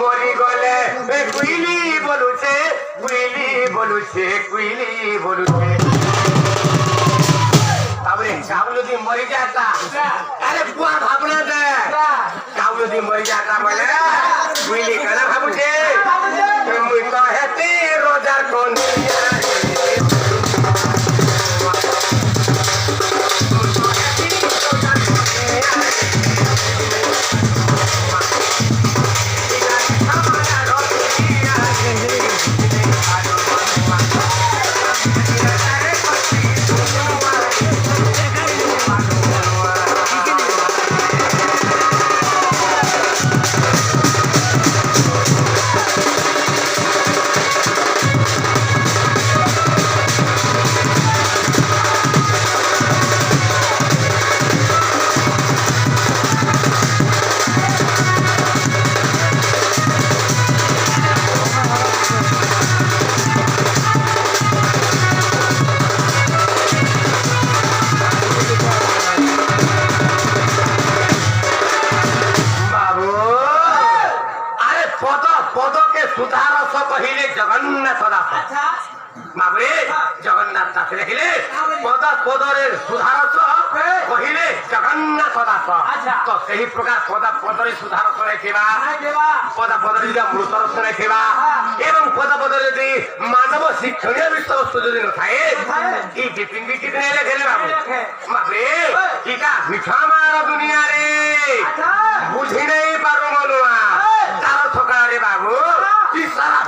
মরি গলে কুইলি বলুছে কুইলি বলুছে কুইলি বলুছে তারপরে কাউ যদি মরি যাতা আরে বুয়া ভাবনা দে কাউ যদি মরি যাতা বলে কুইলি কেন ভাবুছে মুই তো হেতে রোজার কোন পদকে সুধারস কহিলে জগন্নাথ দাস বাবরে জগন্নাথ দাস দেখিলে পদ পদরে সুধারস কহিলে জগন্নাথ দাস তো সেই প্রকার পদ পদরে সুধারস রাখিবা পদ পদরে যদি মৃত রস রাখিবা এবং পদ পদরে যদি মানব শিক্ষণীয় বিষয়বস্তু যদি নথায় এই বিপিন বিকিত নেলে খেলে বাবু বাবরে ইটা মিঠা মার দুনিয়ারে বুঝি নাই পারো মনুয়া তার সকালে বাবু কি সারা